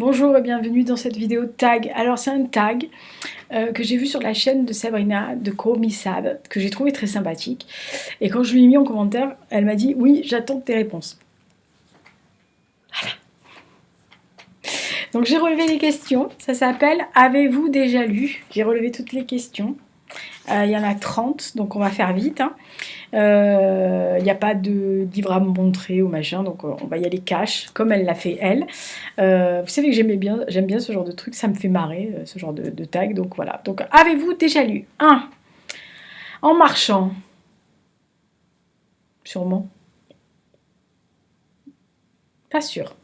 Bonjour et bienvenue dans cette vidéo tag. Alors c'est un tag que j'ai vu sur la chaîne de Sabrina de Chromissab, que j'ai trouvé très sympathique. Et quand je lui ai mis en commentaire, elle m'a dit oui, j'attends tes réponses. Voilà. Donc j'ai relevé les questions, ça s'appelle Avez-vous déjà lu? J'ai relevé toutes les questions. Il y en a 30, donc on va faire vite. Il n'y a pas de livre à me montrer ou machin, donc on va y aller cash, comme elle l'a fait elle. Vous savez que j'aime bien ce genre de truc, ça me fait marrer, ce genre de tag, donc voilà. Donc avez-vous déjà lu 1. En marchant. Sûrement. Pas sûr.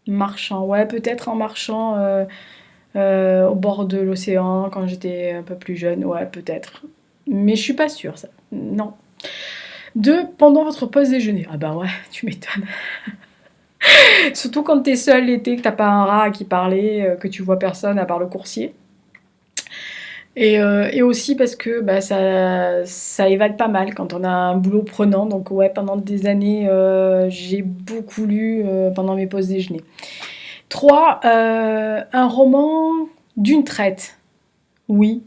Marchant, ouais, peut-être en marchant au bord de l'océan quand j'étais un peu plus jeune, ouais, peut-être. Mais je suis pas sûre, ça. Non. 2. Pendant votre pause déjeuner. Ah bah ouais, tu m'étonnes. Surtout quand t'es seul l'été, que t'as pas un rat à qui parler, que tu vois personne à part le coursier. Et aussi parce que bah, ça évade pas mal quand on a un boulot prenant. Donc ouais, pendant des années, j'ai beaucoup lu pendant mes pauses déjeuner. 3. Un roman d'une traite. Oui.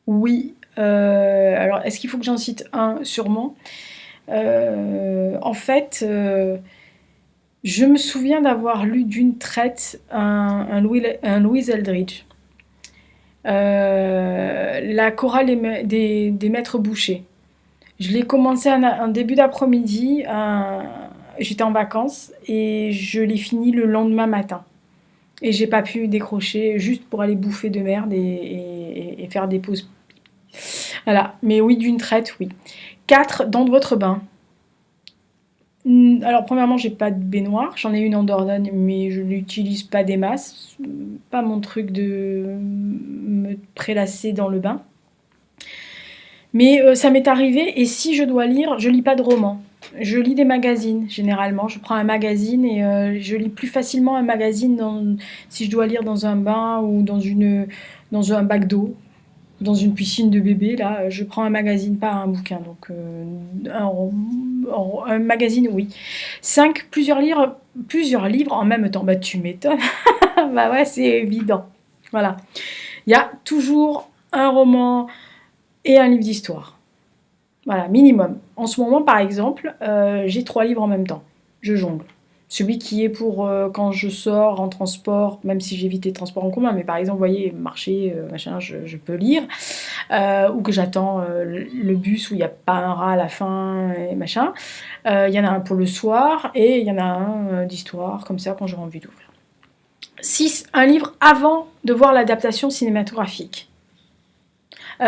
Oui. Alors, est-ce qu'il faut que j'en cite un? Sûrement. En fait, je me souviens d'avoir lu d'une traite un Louise Eldridge. La chorale des maîtres bouchers. Je l'ai commencé un début d'après-midi, j'étais en vacances et je l'ai fini le lendemain matin. Et j'ai pas pu décrocher juste pour aller bouffer de merde et faire des pauses. Voilà, mais oui, d'une traite, oui. 4. Dans votre bain. Alors, premièrement, j'ai pas de baignoire. J'en ai une en Dordogne, mais je l'utilise pas des masses. Pas mon truc de me prélasser dans le bain. Mais ça m'est arrivé, et si je dois lire, je lis pas de romans. Je lis des magazines, généralement. Je prends un magazine et je lis plus facilement un magazine si je dois lire dans un bain ou dans un bac d'eau, dans une piscine de bébé. Là, je prends un magazine, pas un bouquin. Donc, un magazine, oui. 5. Plusieurs livres en même temps. Bah, tu m'étonnes. Bah ouais, c'est évident. Voilà. Il y a toujours un roman et un livre d'histoire. Voilà, minimum. En ce moment, par exemple, j'ai 3 livres en même temps. Je jongle. Celui qui est pour quand je sors en transport, même si j'évite les transports en commun, mais par exemple, vous voyez, marcher, machin, je peux lire. Ou que j'attends le bus où il n'y a pas un rat à la fin, et machin. Il y en a un pour le soir et il y en a un d'histoire, comme ça, quand j'aurai envie d'ouvrir. 6. Un livre avant de voir l'adaptation cinématographique.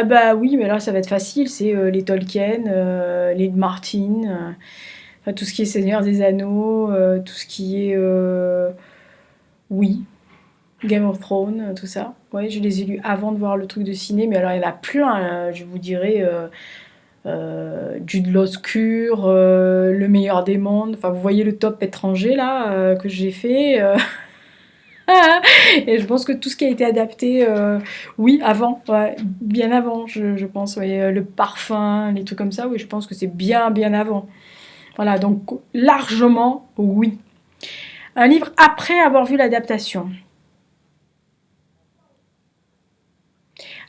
Bah oui, mais là ça va être facile, c'est les Tolkien, les Martin, enfin, tout ce qui est Seigneur des Anneaux, tout ce qui est oui, Game of Thrones, tout ça. Ouais, je les ai lus avant de voir le truc de ciné, mais alors il y en a plein, je vous dirais Jude l'Obscur, Le meilleur des mondes. Enfin, vous voyez le top étranger là que j'ai fait. Et je pense que tout ce qui a été adapté, oui, avant, ouais, bien avant, je pense, ouais, le parfum, les trucs comme ça, oui, je pense que c'est bien, bien avant. Voilà, donc largement, oui. Un livre après avoir vu l'adaptation.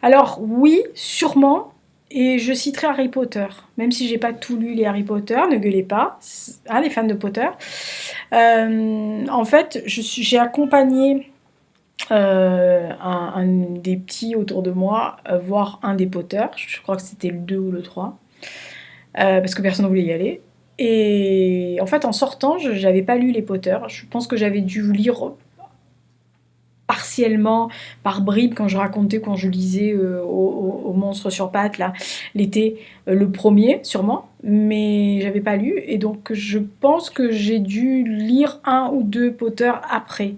Alors oui, sûrement, et je citerai Harry Potter, même si j'ai pas tout lu les Harry Potter, ne gueulez pas, hein, les fans de Potter. En fait, j'ai accompagné un des petits autour de moi voir un des Potter, je crois que c'était le 2 ou le 3, parce que personne ne voulait y aller. Et en fait, en sortant, je n'avais pas lu les Potter. Je pense que j'avais dû lire partiellement, par bribes, quand je lisais au Monstre sur pattes, là, l'été, le premier, sûrement, mais j'avais pas lu. Et donc, je pense que j'ai dû lire un ou deux Potter après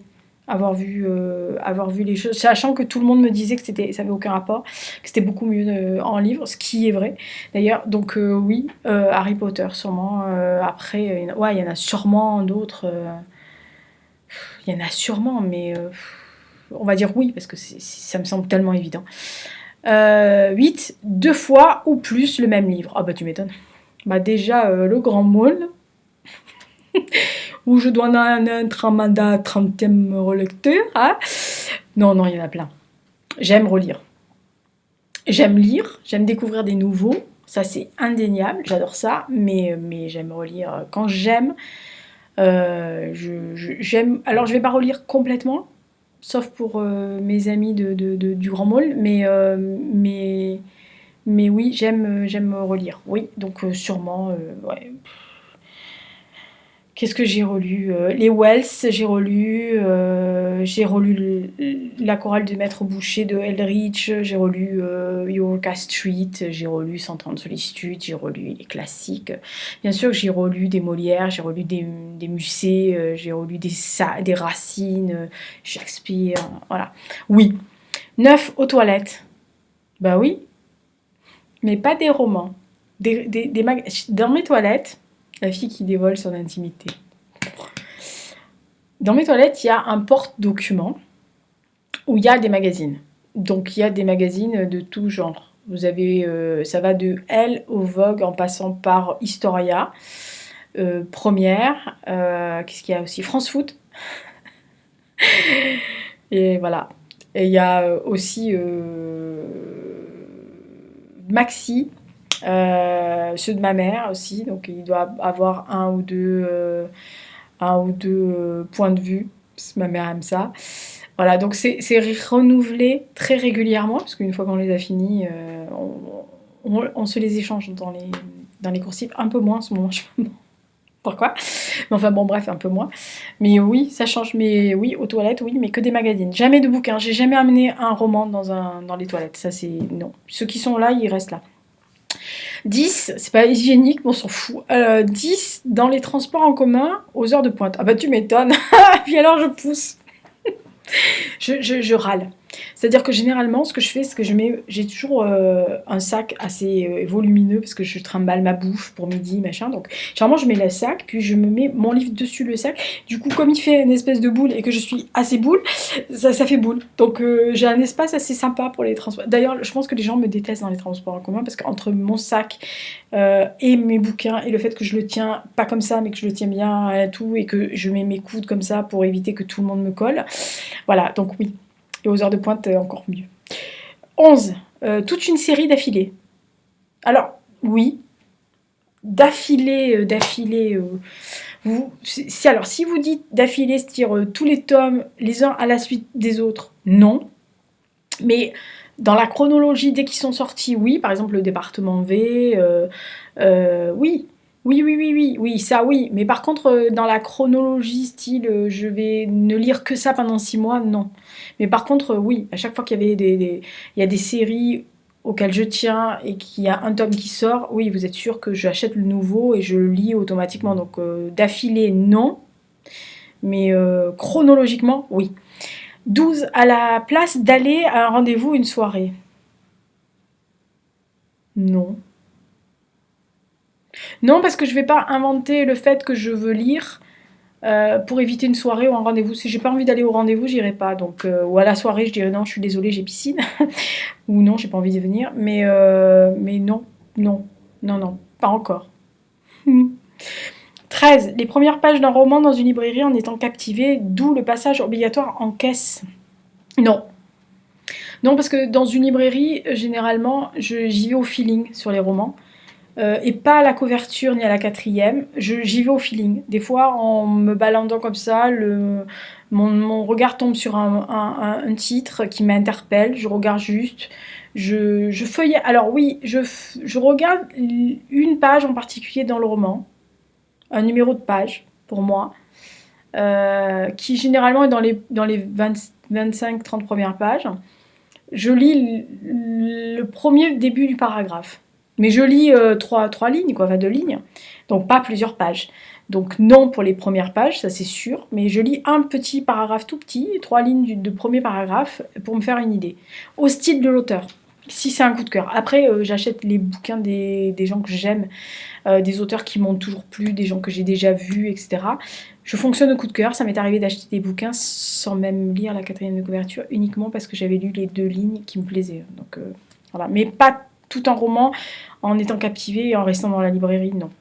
avoir vu les choses, sachant que tout le monde me disait que ça avait aucun rapport, que c'était beaucoup mieux en livre, ce qui est vrai d'ailleurs. Donc oui, Harry Potter sûrement. Après, ouais, il y en a sûrement d'autres. Il y en a sûrement, mais on va dire oui parce que ça me semble tellement évident. 8. 2 fois ou plus le même livre. Ah bah tu m'étonnes. Bah déjà le Grand Maul. où je dois en être à ma 30e relecture. Hein. Non, non, il y en a plein. J'aime relire. J'aime lire, j'aime découvrir des nouveaux. Ça, c'est indéniable, j'adore ça. Mais j'aime relire quand j'aime. J'aime. Alors, je vais pas relire complètement, sauf pour mes amis du Grand Môle. Mais oui, j'aime relire. Oui, donc sûrement, ouais. Qu'est-ce que j'ai relu Les Wells, j'ai relu La chorale de Maître Boucher de Eldridge, j'ai relu York Street, j'ai relu 130 solitudes, j'ai relu les classiques. Bien sûr que j'ai relu des Molières, j'ai relu des Musset, j'ai relu des Racine, Shakespeare, voilà. Oui. 9 aux toilettes. Bah oui, mais pas des romans. Dans mes toilettes, la fille qui dévoile son intimité. Dans mes toilettes, il y a un porte-document où il y a des magazines. Donc il y a des magazines de tout genre. Vous avez, ça va de Elle au Vogue en passant par Historia, Première, qu'est-ce qu'il y a aussi France Foot. Et voilà. Et il y a aussi Maxi, ceux de ma mère aussi. Donc il doit avoir un ou deux points de vue. Parce que ma mère aime ça. Voilà, donc c'est renouvelé très régulièrement, parce qu'une fois qu'on les a finis, on se les échange dans les coursives. Un peu moins en ce moment, je sais pas pourquoi. Mais enfin bon, bref, un peu moins. Mais oui, ça change. Mais oui, aux toilettes, oui, mais que des magazines. Jamais de bouquins. J'ai jamais amené un roman dans les toilettes. Ça, c'est... Non. Ceux qui sont là, ils restent là. 10, c'est pas hygiénique, mais on s'en fout. 10, dans les transports en commun, aux heures de pointe. Ah bah tu m'étonnes. Puis alors, je pousse. Je râle. C'est-à-dire que généralement, ce que je fais, c'est que j'ai toujours un sac assez volumineux parce que je trimballe ma bouffe pour midi, machin. Donc, généralement, je mets le sac, puis je me mets mon livre dessus le sac. Du coup, comme il fait une espèce de boule et que je suis assez boule, ça fait boule. Donc, j'ai un espace assez sympa pour les transports. D'ailleurs, je pense que les gens me détestent dans les transports en commun parce qu'entre mon sac et mes bouquins et le fait que je le tiens pas comme ça, mais que je le tiens bien et tout, et que je mets mes coudes comme ça pour éviter que tout le monde me colle. Voilà, donc oui. Et aux heures de pointe, encore mieux. 11. Toute une série d'affilée. Alors, oui, d'affilée, alors, si vous dites d'affilée, c'est-à-dire tous les tomes, les uns à la suite des autres, non. Mais dans la chronologie, dès qu'ils sont sortis, oui. Par exemple, le département V, oui. Oui, ça oui. Mais par contre, dans la chronologie, style, je vais ne lire que ça pendant 6 mois, non. Mais par contre, oui, à chaque fois qu'il y avait il y a des séries auxquelles je tiens et qu'il y a un tome qui sort, oui, vous êtes sûr que j'achète le nouveau et je le lis automatiquement. Donc, d'affilée, non. Mais chronologiquement, oui. 12, à la place d'aller à un rendez-vous, une soirée. Non. Non, parce que je vais pas inventer le fait que je veux lire pour éviter une soirée ou un rendez-vous. Si j'ai pas envie d'aller au rendez-vous, j'irai pas. Donc, ou à la soirée, je dirais non, je suis désolée, j'ai piscine. Ou non, j'ai pas envie de venir. Mais non, non, non, non, pas encore. 13. Les premières pages d'un roman dans une librairie en étant captivé, d'où le passage obligatoire en caisse. Non. Non, parce que dans une librairie, généralement, j'y vais au feeling sur les romans. Et pas à la couverture ni à la quatrième. J'y vais au feeling. Des fois, en me baladant comme ça, mon regard tombe sur un titre qui m'interpelle. Je regarde juste. Je feuille. Alors oui, je regarde une page en particulier dans le roman. Un numéro de page, pour moi. Qui généralement est dans les 25-30 premières pages. Je lis le premier début du paragraphe. Mais je lis 3 lignes, quoi, 2 lignes. Donc pas plusieurs pages. Donc non pour les premières pages, ça c'est sûr. Mais je lis un petit paragraphe tout petit, 3 lignes de premier paragraphe, pour me faire une idée. Au style de l'auteur, si c'est un coup de cœur. Après, j'achète les bouquins des gens que j'aime, des auteurs qui m'ont toujours plu, des gens que j'ai déjà vus, etc. Je fonctionne au coup de cœur. Ça m'est arrivé d'acheter des bouquins sans même lire la quatrième de couverture, uniquement parce que j'avais lu les 2 lignes qui me plaisaient. Donc voilà. Mais pas tout un roman en étant captivé et en restant dans la librairie, non.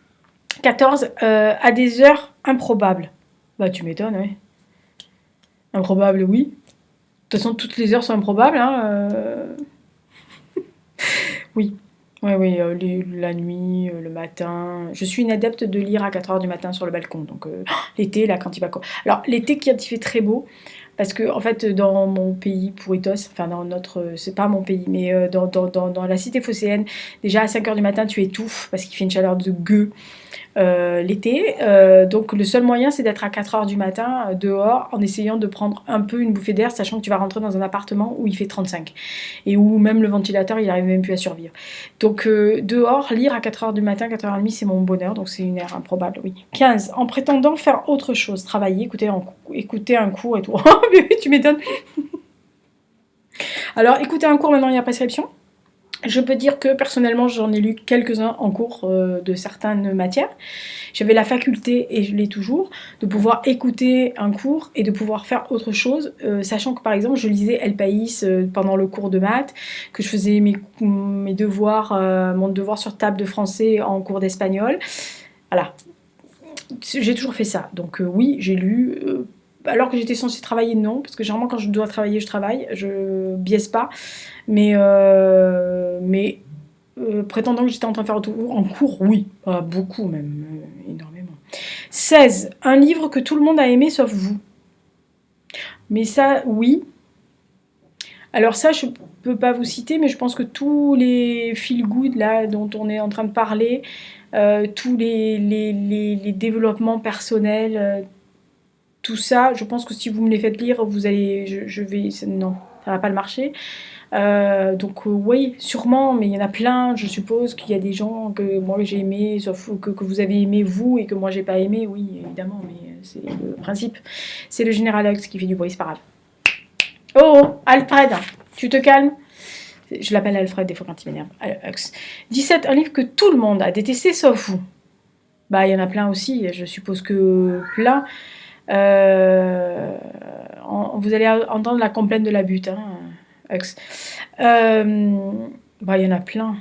14. À des heures improbables. Bah, tu m'étonnes, ouais. Improbable, oui. De toute façon, toutes les heures sont improbables, hein. Oui. Oui, oui, la nuit, le matin. Je suis une adepte de lire à 4 heures du matin sur le balcon. Donc, l'été, là, quand il va... Alors, l'été, quand il fait très beau, parce que, en fait, dans mon pays, Pourritos, enfin, dans notre... C'est pas mon pays, mais dans la cité phocéenne, déjà à 5 heures du matin, tu étouffes parce qu'il fait une chaleur de gueux. L'été. Donc le seul moyen c'est d'être à 4 heures du matin dehors en essayant de prendre un peu une bouffée d'air, sachant que tu vas rentrer dans un appartement où il fait 35 et où même le ventilateur il arrive même plus à survivre. Donc dehors, lire à 4 heures du matin, 4h30 c'est mon bonheur, donc c'est une heure improbable, oui. 15. En prétendant faire autre chose, travailler, écouter un cours et tout. Oh bébé, tu m'étonnes. Alors écouter un cours maintenant il y a prescription. Je peux dire que personnellement, j'en ai lu quelques-uns en cours de certaines matières. J'avais la faculté, et je l'ai toujours, de pouvoir écouter un cours et de pouvoir faire autre chose, sachant que par exemple, je lisais El País pendant le cours de maths, que je faisais mes devoirs, mon devoir sur table de français en cours d'espagnol. Voilà, j'ai toujours fait ça. Donc oui, j'ai lu... alors que j'étais censée travailler, non, parce que généralement quand je dois travailler, je travaille, je biaise pas. Mais prétendant que j'étais en train de faire en cours, oui, beaucoup même, énormément. 16. Un livre que tout le monde a aimé sauf vous. Mais ça, oui. Alors ça, je peux pas vous citer, mais je pense que tous les feel good là dont on est en train de parler, tous les développements personnels, tout ça, je pense que si vous me les faites lire, vous allez, je vais, non, ça va pas le marcher. Donc oui, sûrement, mais il y en a plein. Je suppose qu'il y a des gens que moi j'ai aimé, sauf que vous avez aimé vous et que moi j'ai pas aimé. Oui, évidemment, mais c'est le principe. C'est le général Hux qui fait du bruit, c'est pas grave. Oh, Alfred, tu te calmes. Je l'appelle Alfred des fois quand il m'énerve. Hux. 17. Un livre que tout le monde a détesté sauf vous. Bah, il y en a plein aussi. Je suppose que plein. Vous allez entendre la complainte de la butte, hein. Bah, il y en a plein.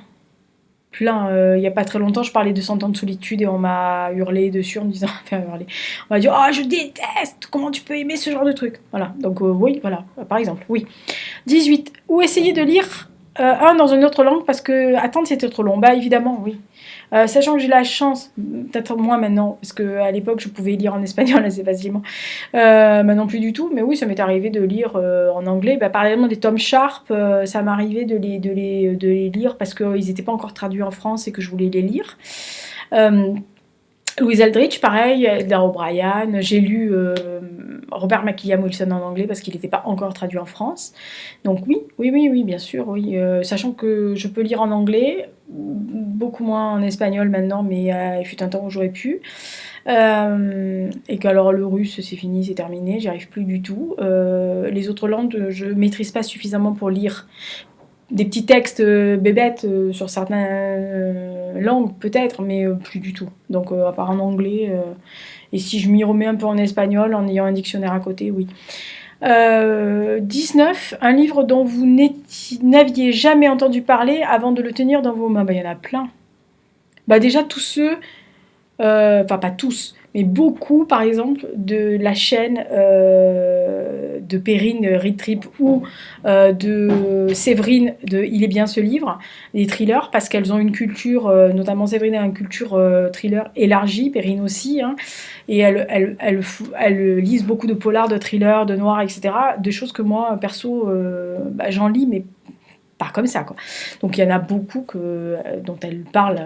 Plein. Il n'y a pas très longtemps, je parlais de 100 ans de solitude et on m'a hurlé dessus en me disant... Enfin, hurlé. On m'a dit « Oh, je déteste. Comment tu peux aimer ce genre de truc ?» Voilà. Donc, oui, voilà. Par exemple, oui. 18. Ou essayer de lire un dans une autre langue parce que attendre, c'était trop long. Bah, évidemment, oui. Sachant que j'ai la chance, peut-être moins maintenant, parce qu'à l'époque, je pouvais lire en espagnol assez facilement. Maintenant, plus du tout. Mais oui, ça m'est arrivé de lire en anglais. Bah, par exemple, des Tom Sharp, ça m'arrivait de les lire parce qu'ils n'étaient pas encore traduits en France et que je voulais les lire. Louise Aldrich, pareil, Edgar O'Brien. J'ai lu Robert McKilliam Wilson en anglais parce qu'il n'était pas encore traduit en France. Donc oui, bien sûr, oui. Sachant que je peux lire en anglais, beaucoup moins en espagnol maintenant, mais il fut un temps où j'aurais pu. Et qu'alors le russe c'est fini, c'est terminé, j'y arrive plus du tout. Les autres langues, je maîtrise pas suffisamment pour lire des petits textes bébêtes sur certaines langues peut-être, mais plus du tout. Donc à part en anglais, et si je m'y remets un peu en espagnol en ayant un dictionnaire à côté, oui. 19. Un livre dont vous n'aviez jamais entendu parler avant de le tenir dans vos mains. Bah, y en a plein. Bah, déjà tous ceux, enfin pas tous, mais beaucoup par exemple de la chaîne de Perrine Read Trip ou de Séverine de Il est bien ce livre, les thrillers, parce qu'elles ont une culture, notamment Séverine a une culture thriller élargie, Perrine aussi, hein, et elles lisent beaucoup de polars, de thrillers, de noirs, etc. Des choses que moi, perso, j'en lis, mais pas comme ça, quoi. Donc il y en a beaucoup dont elle parle.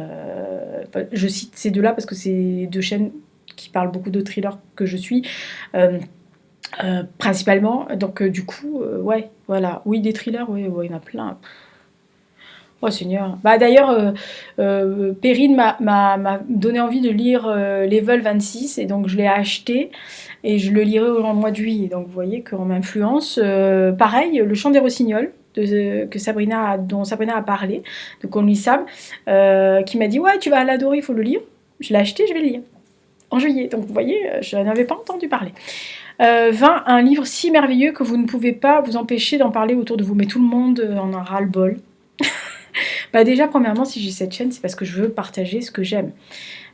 Je cite ces deux-là parce que c'est deux chaînes qui parlent beaucoup de thrillers que je suis, principalement. Donc du coup, ouais, voilà. Oui, des thrillers, ouais, il y en a plein. Oh Seigneur. Bah d'ailleurs, Perrine m'a donné envie de lire Level 26 et donc je l'ai acheté et je le lirai au mois de juillet. Donc vous voyez qu'on m'influence. Pareil, Le Chant des Rossignols. Dont Sabrina a parlé, de Conley Sam, qui m'a dit ouais tu vas l'adorer, il faut le lire. Je l'ai acheté, je vais le lire en juillet. Donc vous voyez, je n'avais pas entendu parler. 20. Un livre si merveilleux que vous ne pouvez pas vous empêcher d'en parler autour de vous, mais tout le monde en a ras-le-bol. Bah déjà, premièrement, si j'ai cette chaîne, c'est parce que je veux partager ce que j'aime.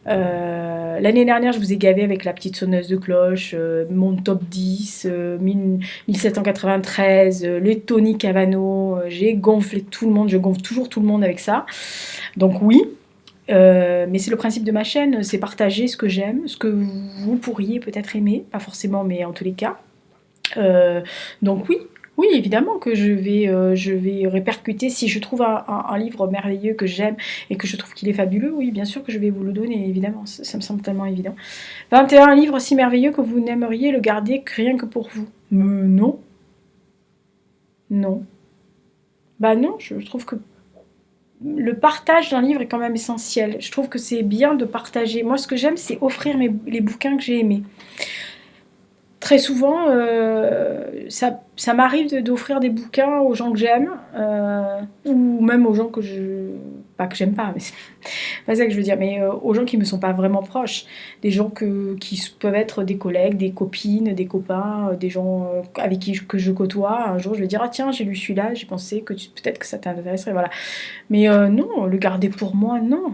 L'année dernière, je vous ai gavé avec la petite sonneuse de cloche, mon top 10, 1793, les Tony Cavano, j'ai gonflé tout le monde, je gonfle toujours tout le monde avec ça. Donc oui, mais c'est le principe de ma chaîne, c'est partager ce que j'aime, ce que vous pourriez peut-être aimer, pas forcément, mais en tous les cas. Donc oui, oui, évidemment que je vais répercuter. Si je trouve un livre merveilleux que j'aime et que je trouve qu'il est fabuleux, oui, bien sûr que je vais vous le donner, évidemment. Ça me semble tellement évident. 21 livres si merveilleux que vous n'aimeriez le garder rien que pour vous. Non, non. Bah non, je trouve que le partage d'un livre est quand même essentiel. Je trouve que c'est bien de partager. Moi, ce que j'aime, c'est offrir les bouquins que j'ai aimés. Très souvent, ça m'arrive d'offrir des bouquins aux gens que j'aime, ou même aux gens que je... Pas que j'aime pas, mais c'est pas ça que je veux dire, mais aux gens qui me sont pas vraiment proches. Des gens qui peuvent être des collègues, des copines, des copains, des gens avec que je côtoie. Un jour, je vais dire, ah tiens, j'ai lu celui-là, j'ai pensé que peut-être que ça t'intéresserait, voilà. Mais non, le garder pour moi, non.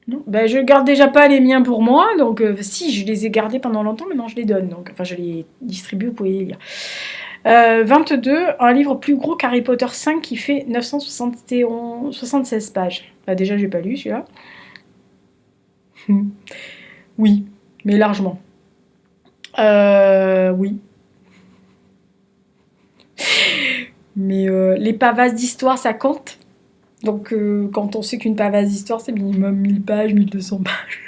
Non. Ben, je garde déjà pas les miens pour moi, donc si, je les ai gardés pendant longtemps, maintenant je les donne. Donc, enfin, je les distribue, vous pouvez les lire. 22, un livre plus gros qu'Harry Potter 5 qui fait 976 pages. Bah, déjà, j'ai pas lu celui-là. Oui, mais largement. Oui. Mais les pavasses d'histoire, ça compte. Donc, quand on sait qu'une pavasse d'histoire, c'est minimum 1000 pages, 1200 pages.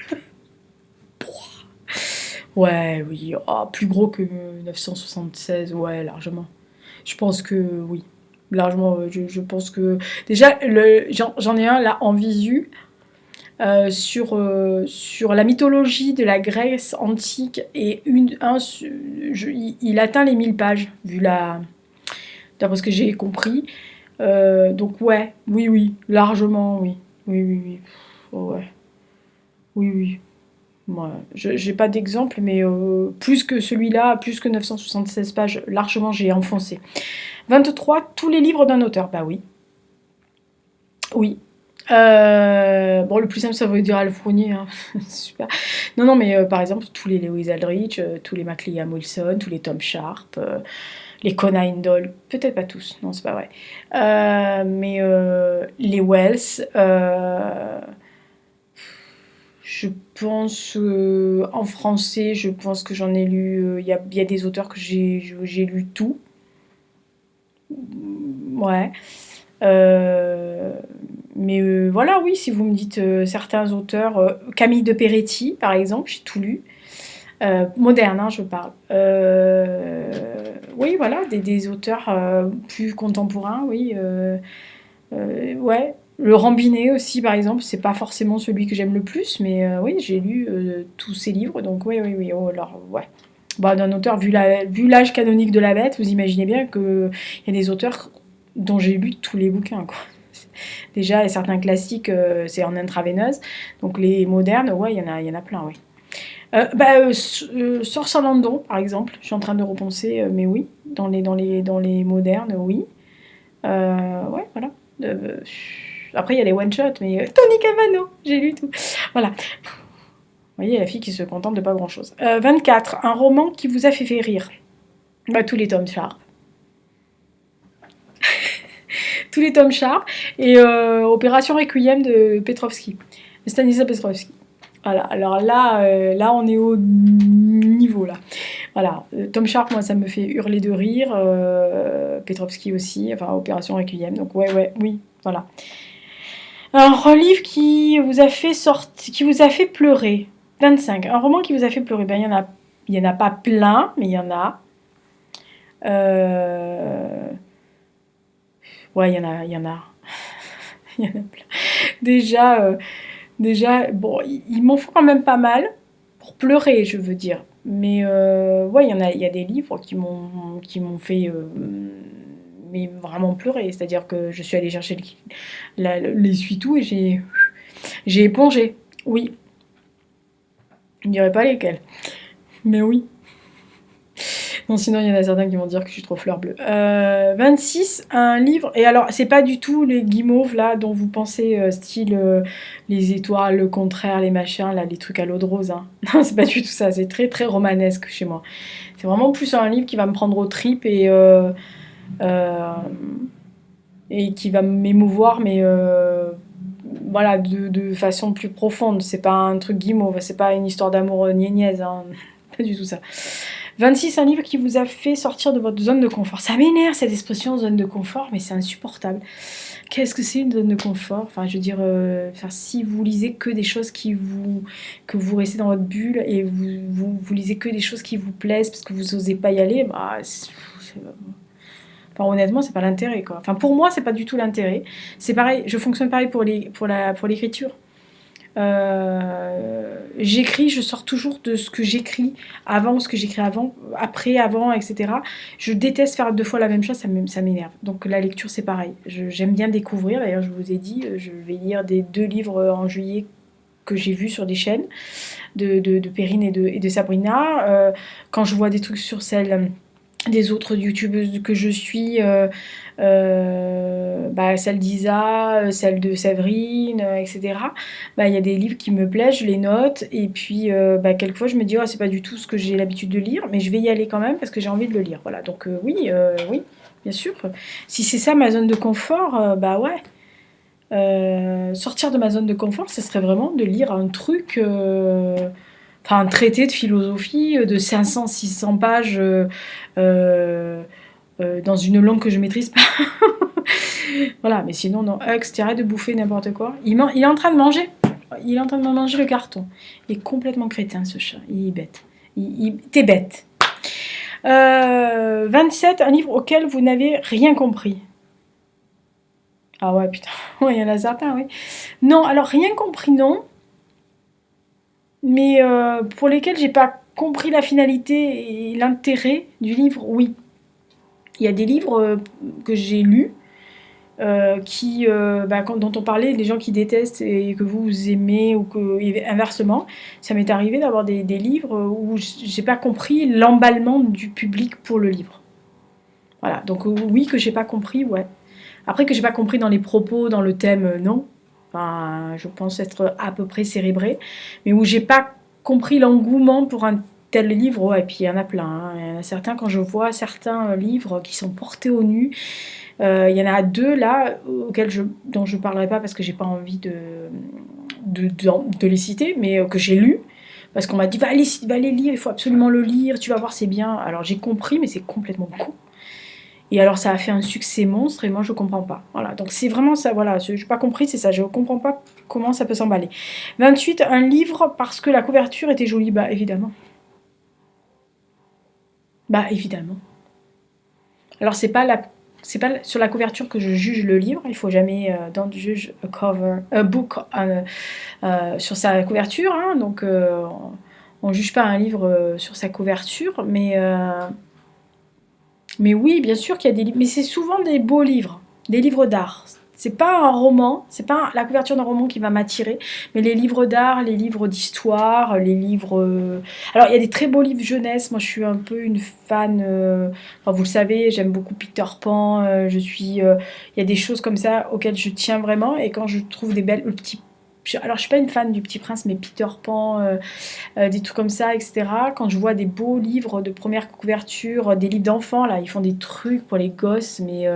Ouais, oui. Oh, plus gros que 976, ouais, largement. Je pense que oui. Largement, je pense que... Déjà, j'en ai un là en visu sur la mythologie de la Grèce antique et il atteint les 1000 pages, d'après ce que j'ai compris. Donc ouais, oui, oui, largement, oui. Oui, oui, oui. Oh, ouais. Oui, oui. Ouais. J'ai pas d'exemple, mais plus que celui-là, plus que 976 pages, largement j'ai enfoncé. 23, tous les livres d'un auteur. Bah oui. Oui. Bon, le plus simple, ça veut dire Alf Fournier, hein. Super. Non, non, mais par exemple, tous les Lewis Aldrich, tous les MacLean Wilson, tous les Tom Sharp, les Conan Doyle, peut-être pas tous, non, c'est pas vrai. Mais les Wells, je pense, en français, je pense que j'en ai lu, y a des auteurs que j'ai lu tout. Ouais. Euh, mais voilà, oui, si vous me dites certains auteurs, Camille de Peretti, par exemple, j'ai tout lu. Moderne, hein, je parle. Oui, voilà, des auteurs plus contemporains, oui. Ouais. Le Rambinet aussi, par exemple, c'est pas forcément celui que j'aime le plus, mais oui, j'ai lu tous ses livres, donc oui, oui, oui. Oh, alors, ouais. Bah, d'un auteur, vu l'âge canonique de la bête, vous imaginez bien qu'il y a des auteurs dont j'ai lu tous les bouquins, quoi. Déjà, il y a certains classiques, c'est en intraveineuse, donc les modernes, ouais, il y en a plein, oui. Sors Landon, par exemple, je suis en train de repenser, mais oui, dans les modernes, oui. Ouais, voilà. Euh, Après, il y a les one-shots, mais Tony Cavano, j'ai lu tout. Voilà. Vous voyez, la fille qui se contente de pas grand-chose. 24, un roman qui vous a fait rire. Bah, tous les Tom Sharp. Tous les Tom Sharp. Et Opération Requiem de Petrovski. De Stanisław Petrovski. Voilà, alors là, là on est au niveau là. Voilà, Tom Sharp, moi ça me fait hurler de rire, Petrovski aussi, enfin Opération Requiem, donc ouais, ouais, oui, voilà. Un livre qui vous a fait pleurer. 25. Un roman qui vous a fait pleurer. Ben, il y en a pas plein, mais il y en a. Euh, Ouais, il y en a. Il y en a plein. Déjà, bon, ils m'en font quand même pas mal. Pour pleurer, je veux dire. Mais ouais, il y a des livres qui m'ont fait mais vraiment pleurer. C'est-à-dire que je suis allée chercher l'essuie-tout et j'ai épongé. Oui, je ne dirais pas lesquels. Mais oui. Non, sinon, il y en a certains qui vont dire que je suis trop fleur bleue. 26, un livre. Et alors, c'est pas du tout les guimauves, là, dont vous pensez, style les étoiles, le contraire, les machins, là, les trucs à l'eau de rose. Hein. Non, c'est pas du tout ça. C'est très, très romanesque chez moi. C'est vraiment plus un livre qui va me prendre aux tripes euh, et qui va m'émouvoir, mais voilà, de façon plus profonde. C'est pas un truc guimauve, c'est pas une histoire d'amour niaise, hein. Pas du tout ça. 26, un livre qui vous a fait sortir de votre zone de confort. Ça m'énerve cette expression zone de confort, mais c'est insupportable. Qu'est-ce que c'est une zone de confort? Enfin, je veux dire, enfin, si vous lisez que des choses que vous restez dans votre bulle et vous lisez que des choses qui vous plaisent parce que vous osez pas y aller, bah, enfin, honnêtement, c'est pas l'intérêt, quoi. Enfin, pour moi, c'est pas du tout l'intérêt. C'est pareil, je fonctionne pareil pour l'écriture. J'écris, je sors toujours de ce que j'écris avant, ce que j'écris avant, après, avant, etc. Je déteste faire 2 fois la même chose, ça m'énerve. Donc la lecture, c'est pareil. J'aime bien découvrir. D'ailleurs, je vous ai dit, je vais lire des 2 livres en juillet que j'ai vus sur des chaînes de Perrine et de Sabrina. Quand je vois des trucs sur celles des autres youtubeuses que je suis, bah, celle d'Isa, celle de Séverine, etc. Bah, il y a des livres qui me plaisent, je les note, et puis bah, quelquefois je me dis, oh, c'est pas du tout ce que j'ai l'habitude de lire, mais je vais y aller quand même parce que j'ai envie de le lire. Voilà, donc oui, oui, bien sûr. Si c'est ça ma zone de confort, bah ouais. Sortir de ma zone de confort, ce serait vraiment de lire un truc, enfin un traité de philosophie de 500-600 pages dans une langue que je maîtrise pas. Voilà, mais sinon, non. Hux, t'arrêtes de bouffer n'importe quoi. Il est en train de manger. Il est en train de manger le carton. Il est complètement crétin, ce chat. Il est bête. T'es bête. 27, un livre auquel vous n'avez rien compris. Ah ouais, putain. Ouais, il y en a certains, oui. Non, alors rien compris, non. Mais pour lesquels j'ai pas compris la finalité et l'intérêt du livre, oui. Il y a des livres que j'ai lus bah, dont on parlait, les gens qui détestent et que vous aimez ou que inversement, ça m'est arrivé d'avoir des livres où j'ai pas compris l'emballement du public pour le livre. Voilà, donc oui que j'ai pas compris, ouais. Après que j'ai pas compris dans les propos, dans le thème, non. Enfin, je pense être à peu près cérébré, mais où j'ai pas compris l'engouement pour un tel livre, ouais, et puis il y en a plein. Hein. Il y en a certains, quand je vois certains livres qui sont portés au nu, il y en a 2 là dont je ne parlerai pas parce que j'ai pas envie de les citer, mais que j'ai lu. Parce qu'on m'a dit, va les lire, il faut absolument le lire, tu vas voir, c'est bien. Alors j'ai compris, mais c'est complètement con. Et alors ça a fait un succès monstre et moi je comprends pas. Voilà, donc c'est vraiment ça, voilà, je n'ai pas compris, c'est ça, je comprends pas comment ça peut s'emballer. 28, un livre parce que la couverture était jolie, bah évidemment. Bah évidemment. Alors c'est pas sur la couverture que je juge le livre. Il faut jamais don't judge a book sur sa couverture. Hein, donc on juge pas un livre sur sa couverture, mais oui, bien sûr qu'il y a des livres, mais c'est souvent des beaux livres, des livres d'art. C'est pas un roman, c'est pas la couverture d'un roman qui va m'attirer, mais les livres d'art, les livres d'histoire, les livres. Alors il y a des très beaux livres jeunesse. Moi, je suis un peu une fan. Enfin, vous le savez, j'aime beaucoup Peter Pan. Il y a des choses comme ça auxquelles je tiens vraiment, et quand je trouve des belles, alors je suis pas une fan du Petit Prince, mais Peter Pan, des trucs comme ça, etc. Quand je vois des beaux livres de première couverture, des livres d'enfants, là, ils font des trucs pour les gosses, mais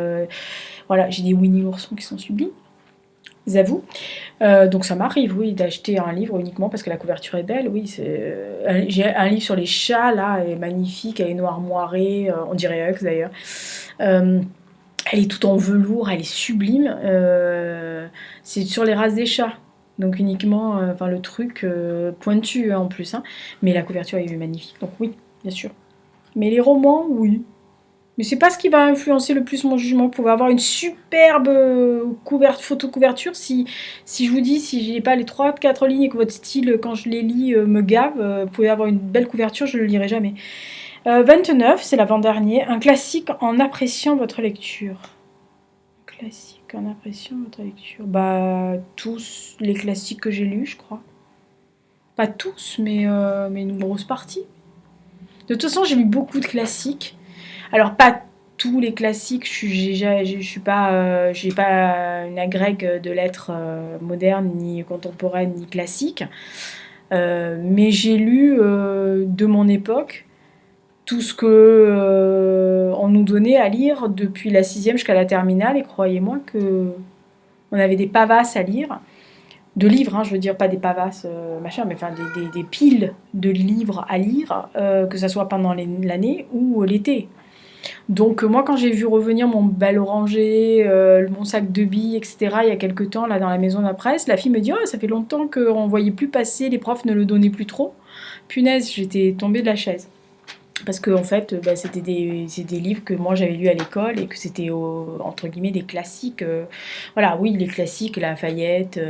voilà, j'ai des Winnie l'ourson qui sont sublimes, j'avoue. Donc ça m'arrive, oui, d'acheter un livre uniquement parce que la couverture est belle, oui. J'ai un livre sur les chats, là, elle est magnifique, elle est noire moirée, on dirait Hux d'ailleurs. Euh, Elle est toute en velours, elle est sublime. C'est sur les races des chats. Donc uniquement, enfin le truc pointu hein, en plus. Hein. Mais la couverture est magnifique. Donc oui, bien sûr. Mais les romans, oui. Mais c'est pas ce qui va influencer le plus mon jugement. Vous pouvez avoir une superbe photo couverture. Si je vous dis, si j'ai pas les 3-4 lignes et que votre style, quand je les lis, me gave, vous pouvez avoir une belle couverture, je ne le lirai jamais. 29, c'est l'avant-dernier. Un classique en appréciant votre lecture. Classique en appréciant votre lecture. Bah, tous les classiques que j'ai lus, je crois. Pas tous, mais une grosse partie. De toute façon, j'ai lu beaucoup de classiques. Alors, pas tous les classiques, je suis pas, j'ai pas une agrègue de lettres modernes, ni contemporaines, ni classiques. Mais j'ai lu de mon époque tout ce que on nous donnait à lire depuis la sixième jusqu'à la terminale, et croyez-moi que on avait des pavasses à lire, de livres, hein, je veux dire, pas des pavasses, machin, mais enfin des piles de livres à lire, que ça soit pendant l'année ou l'été. Donc moi, quand j'ai vu revenir mon bel oranger, mon sac de billes, etc., il y a quelques temps, là, dans la maison de la presse, la fille me dit: «Oh, ça fait longtemps qu'on ne voyait plus passer, les profs ne le donnaient plus trop». Punaise, j'étais tombée de la chaise. Parce que en fait, bah, c'est des livres que moi j'avais lus à l'école et que c'était entre guillemets des classiques. Voilà, oui, les classiques, Lafayette,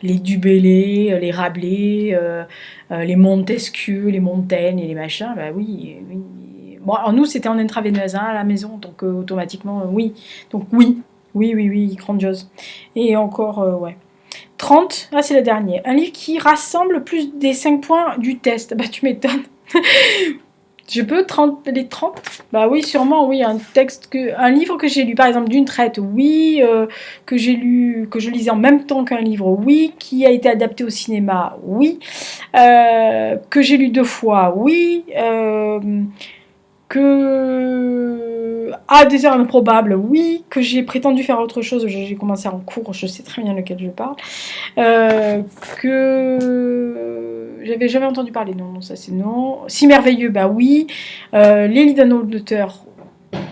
les Dubellay, les Rabelais, les Montesquieu, les Montaigne et les machins. Bah oui, oui. Bon, alors nous c'était en intraveineuse hein, à la maison, donc automatiquement oui. Donc oui, oui, oui, oui, grandiose. Et encore, ouais. 30, ah c'est le dernier. Un livre qui rassemble plus des 5 points du test. Bah tu m'étonnes. Je peux les 30. Bah oui, sûrement, oui, un livre que j'ai lu, par exemple, d'une traite, oui, que j'ai lu, que je lisais en même temps qu'un livre, oui, qui a été adapté au cinéma, oui, que j'ai lu 2 fois, oui, que à des heures improbables, oui, que j'ai prétendu faire autre chose, j'ai commencé en cours, je sais très bien lequel je parle, que j'avais jamais entendu parler, non, non, ça c'est non. Si merveilleux, bah oui, Les livres d'un auteur,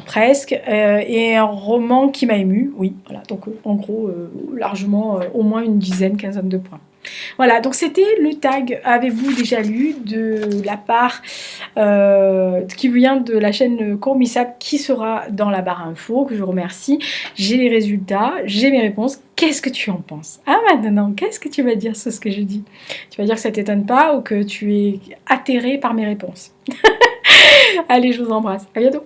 presque, et un roman qui m'a ému, oui, voilà, donc en gros, largement, au moins une dizaine, quinzaine de points. Voilà, donc c'était le tag Avez-vous déjà lu de la part qui vient de la chaîne Courmissap qui sera dans la barre info, que je remercie. J'ai les résultats, j'ai mes réponses. Qu'est-ce que tu en penses? Ah maintenant, qu'est-ce que tu vas dire sur ce que je dis? Tu vas dire que ça t'étonne pas ou que tu es atterré par mes réponses? Allez, je vous embrasse. À bientôt.